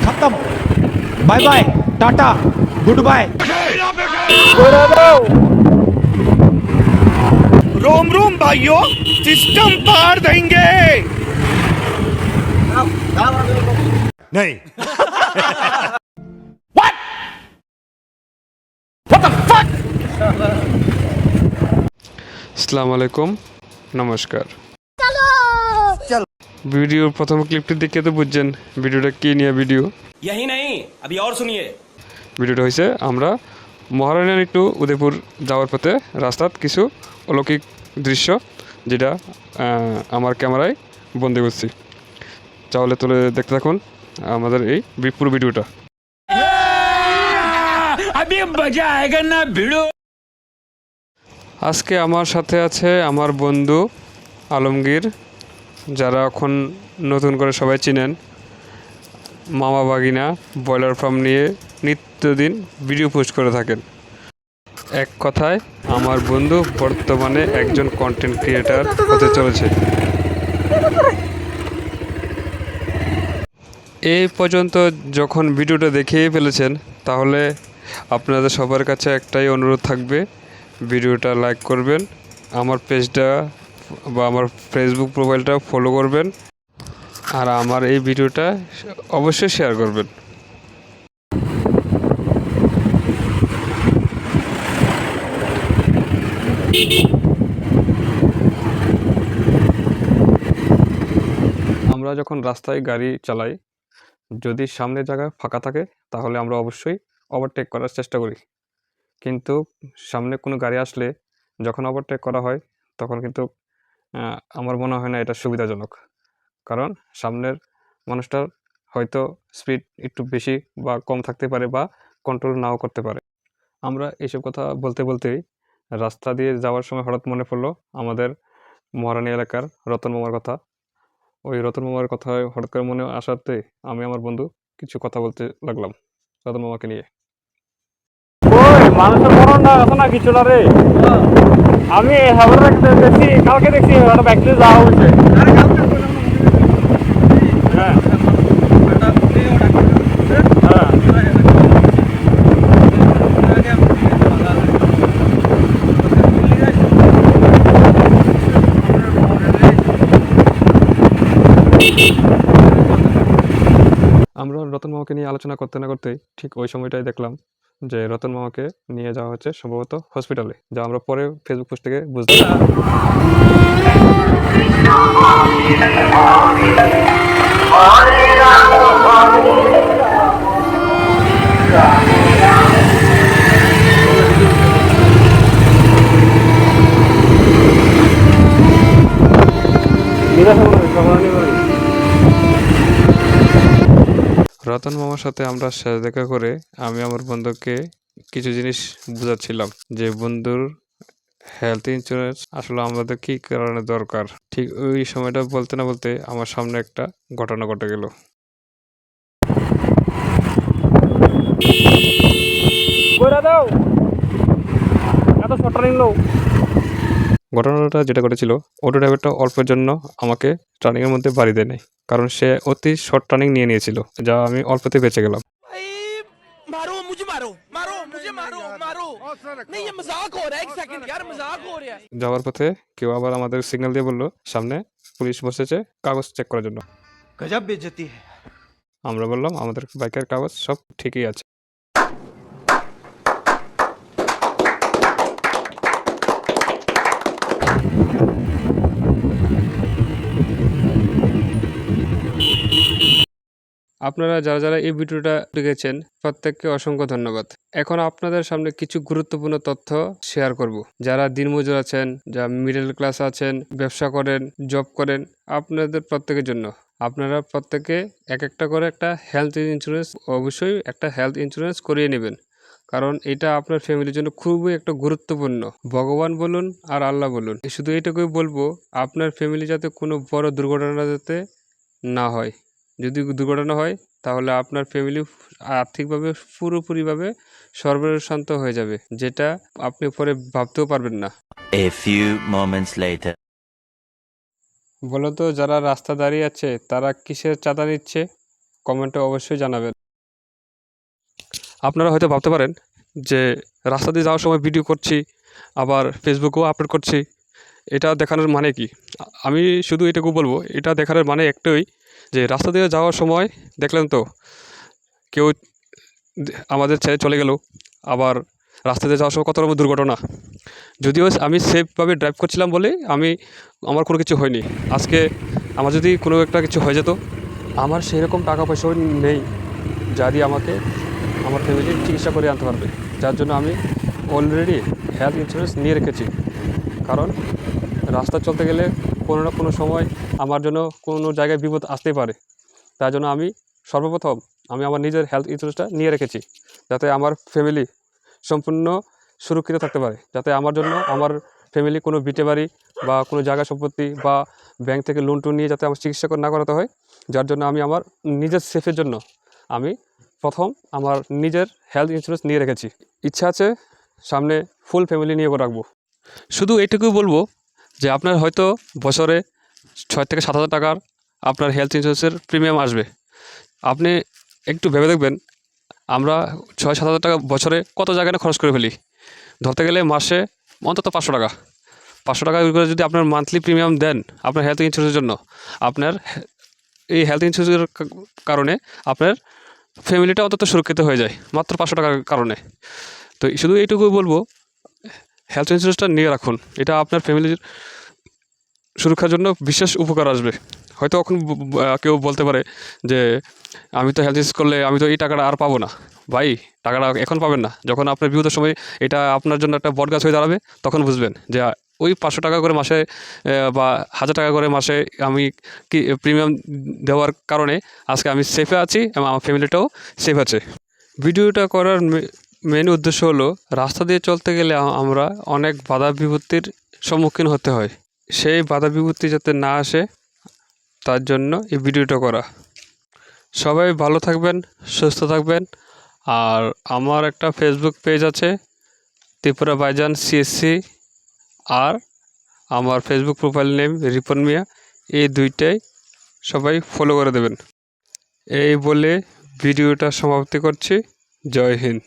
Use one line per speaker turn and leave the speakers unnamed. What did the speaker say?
खत्म। Bye bye, tata, goodbye.
रोम रोम भाइयों, सिस्टम पार देंगे। नहीं।
আসসালামু আলাইকুম, নমস্কার। ভিডিওর প্রথম ক্লিপটি দেখে তো বুঝছেন ভিডিওটা কি নিয়ে ভিডিও।
यही नहीं, अभी और सुनिए।
ভিডিওটা হয়েছে আমরা মহারানী টু উদয়পুর যাওয়ার পথে রাস্তার কিছু অলৌকিক দৃশ্য, যেটা আমার ক্যামেরায় বন্দি করছি। তাহলে তুলে দেখতে থাকুন আমাদের এই পুরো ভিডিওটা। আজকে আমার সাথে আছে আমার বন্ধু আলমগীর, যারা এখন নতুন করে সবাই চিনেন। মামা বাগিনা ব্রয়লার ফার্ম নিয়ে নিত্যদিন ভিডিও পোস্ট করে থাকেন। এক কথায় আমার বন্ধু বর্তমানে একজন কন্টেন্ট ক্রিয়েটার হতে চলেছে। এই পর্যন্ত যখন ভিডিওটা দেখিয়ে ফেলেছেন, তাহলে আপনাদের সবার কাছে একটাই অনুরোধ থাকবে, ভিডিওটা লাইক করবেন, আমার পেজটা বা আমার ফেসবুক প্রোফাইলটা ফলো করবেন, আর আমার এই ভিডিওটা অবশ্যই শেয়ার করবেন। আমরা যখন রাস্তায় গাড়ি চালাই, যদি সামনের জায়গা ফাঁকা থাকে তাহলে আমরা অবশ্যই ওভারটেক করার চেষ্টা করি। কিন্তু সামনে কোনো গাড়ি আসলে যখন ওভারটেক করা হয়, তখন কিন্তু আমার মনে হয় না এটা সুবিধাজনক। কারণ সামনের মানুষটার হয়তো স্পিড একটু বেশি বা কম থাকতে পারে বা কন্ট্রোল নাও করতে পারে। আমরা এইসব কথা বলতে বলতেই রাস্তা দিয়ে যাওয়ার সময় হঠাৎ মনে পড়লো আমাদের মহারানী এলাকার রতন মামার কথা। ওই রতন মামার কথা হঠাৎ করে মনে আসাতে আমি আমার বন্ধু কিছু কথা বলতে লাগলাম রতন মামাকে নিয়ে।
ওই মানুষের মরণটা আছে না কিছু না রে। আমি দেখছি কালকে দেখছি একটা ব্যাকলি যাওয়া হয়েছে। হ্যাঁ
আমরা রতন মামাকে নিয়ে আলোচনা করতে না করতেই ঠিক ওই সময়টাই দেখলাম যে রতন মামাকে নিয়ে যাওয়া হচ্ছে সম্ভবত হসপিটালে, যা আমরা পরে ফেসবুক পোস্ট থেকে বুঝতে রতন মামার সাথে আমরা শেষ দেখা করে আমি আমার বন্ধুকে কিছু জিনিস বোঝাচ্ছিলাম যে বন্ধুর হেলথ ইন্স্যুরেন্স আসলে আমাদের কি কারণে দরকার। ঠিক ওই সময়টা বলতে না বলতে আমার সামনে একটা ঘটনা ঘটে গেল। ঘটনাটা যেটা ঘটেছিল, অটো ড্রাইভারটা অল্পের জন্য আমাকে টার্নিংয়ের মধ্যে বাড়ি দেয় নাই, কারণ সে অতি শর্ট টার্নিং নিয়ে নিয়েছিল, যা আমি অল্পতে বেঁচে গেলাম।
मारो मुझे, मारो मारो मुझे, मारो मारो। नहीं ये मजाक हो रहा है, एक सेकंड यार, मजाक हो रहा है।
যাওয়ার পথে কেউ আবার আমাদের সিগন্যাল দিয়ে বললো সামনে পুলিশ বসেছে কাগজ চেক করার জন্য।
गजब बेइज्जती है।
আমরা বললাম আমাদের বাইকের কাগজ সব ঠিকই আছে। আপনারা যারা যারা এই ভিডিওটা দেখেছেন প্রত্যেককে অসংখ্য ধন্যবাদ। এখন আপনাদের সামনে কিছু গুরুত্বপূর্ণ তথ্য শেয়ার করব। যারা দিনমজুর আছেন, যারা মিডল ক্লাস আছেন, ব্যবসা করেন, জব করেন, আপনাদের প্রত্যেকের জন্য আপনারা প্রত্যেকে এক একটা করে একটা হেলথ ইন্স্যুরেন্স, অবশ্যই একটা হেলথ ইন্স্যুরেন্স করিয়ে নেবেন। কারণ এটা আপনার ফ্যামিলির জন্য খুবই একটা গুরুত্বপূর্ণ। ভগবান বলুন আর আল্লাহ বলুন, শুধু এইটুকুই বলবো, আপনার ফ্যামিলি যাতে কোনো বড় দুর্ঘটনা যাতে না হয়। যদি দুর্ঘটনা হয় তাহলে আপনার ফ্যামিলি আর্থিকভাবে পুরোপুরিভাবে সর্বশান্ত হয়ে যাবে, যেটা আপনি পরে ভাবতেও পারবেন না।
A few moments later.
বলো তো, যারা রাস্তা দাঁড়িয়ে আছে তারা কিসের চাঁদা নিচ্ছে? কমেন্টে অবশ্যই জানাবেন। আপনারা হয়তো ভাবতে পারেন যে রাস্তা দিয়ে যাওয়ার সময় ভিডিও করছি, আবার ফেসবুকেও আপলোড করছি, এটা দেখানোর মানে কি? আমি শুধু এটুকু বলবো, এটা দেখানোর মানে একটাই, যে রাস্তা দিয়ে যাওয়ার সময় দেখলেন তো কেউ আমাদের ছেড়ে চলে গেল, আবার রাস্তা দিয়ে যাওয়ার সময় কত রকম দুর্ঘটনা। যদিও আমি সেফভাবে ড্রাইভ করছিলাম বলে আমার কোনো কিছু হয়নি। আজকে আমার যদি কোনো একটা কিছু হয়ে যেত, আমার সেই রকম টাকা পয়সাও নেই যা দিয়ে আমাকে আমার ফ্যামিলির চিকিৎসা করে আনতে পারবে, যার জন্য আমি অলরেডি হেলথ ইন্স্যুরেন্স নিয়ে রেখেছি। কারণ রাস্তা চলতে গেলে কোনো না কোনো সময় আমার জন্য কোনো জায়গায় বিপদ আসতেই পারে, তার জন্য আমি সর্বপ্রথম আমার নিজের হেলথ ইন্স্যুরেন্সটা নিয়ে রেখেছি, যাতে আমার ফ্যামিলি সম্পূর্ণ সুরক্ষিত থাকতে পারে, যাতে আমার জন্য আমার ফ্যামিলি কোনো ভিটে বাড়ি বা কোনো জায়গা সম্পত্তি বা ব্যাংক থেকে লোন টোন নিয়ে যাতে আমার চিকিৎসা না করাতে হয়। যার জন্য আমি আমার নিজের সেফের জন্য আমি প্রথম আমার নিজের হেলথ ইন্স্যুরেন্স নিয়ে রেখেছি। ইচ্ছা আছে সামনে ফুল ফ্যামিলি নিয়ে রাখবো। শুধু এইটুকুই বলবো যে আপনার হয়তো বছরে 6 থেকে 7 হাজার টাকার আপনার হেলথ ইন্স্যুরেন্সের প্রিমিয়াম আসবে। আপনি একটু ভেবে দেখবেন, আমরা 6-7 হাজার টাকা বছরে কত জায়গায় খরচ করে ফেলি। ধরতে গেলে মাসে অন্তত 500 টাকা। 500 টাকা করে যদি আপনার মান্থলি প্রিমিয়াম দেন আপনার হেলথ ইন্স্যুরেন্সের জন্য, আপনার এই হেলথ ইন্স্যুরেন্সের কারণে আপনার ফ্যামিলিটা অন্তত সুরক্ষিত হয়ে যায় মাত্র 500 টাকার কারণে। তো শুধু এইটুকুই বলবো, হেলথ ইন্স্যুরেন্সটা নিয়ে রাখুন, এটা আপনার ফ্যামিলির সুরক্ষার জন্য বিশেষ উপকার আসবে। হয়তো এখন কেউ বলতে পারে যে আমি তো হেলথ ইন্স্যুরেন্স করলে আমি তো এই টাকাটা আর পাবো না। ভাই, টাকাটা এখন পাবেন না, যখন আপনার বিপদের সময় এটা আপনার জন্য একটা বটগাছ হয়ে দাঁড়াবে, তখন বুঝবেন যে ওই 500 টাকা করে মাসে বা 1000 টাকা করে মাসে আমি কি প্রিমিয়াম দেওয়ার কারণে আজকে আমি সেফে আছি এবং আমার ফ্যামিলিটাও সেফ আছে। ভিডিওটা করার মেন উদ্দেশ্য হলো, রাস্তা দিয়ে চলতে গেলে আমরা অনেক বাধা বিপত্তির সম্মুখীন হতে হয়। সেই বাধা বিপত্তি যাতে না আসে তার জন্য এই ভিডিওটা করা। সবাই ভালো থাকবেন, সুস্থ থাকবেন। আর আমার একটা ফেসবুক পেজ আছে, ত্রিপুরা ভাইজান CSC, আর আমার ফেসবুক প্রোফাইল নেম রিপন মিয়া। এই দুইটাই সবাই ফলো করে দেবেন। এই বলে ভিডিওটা সমাপ্তি করছি। জয় হিন্দ।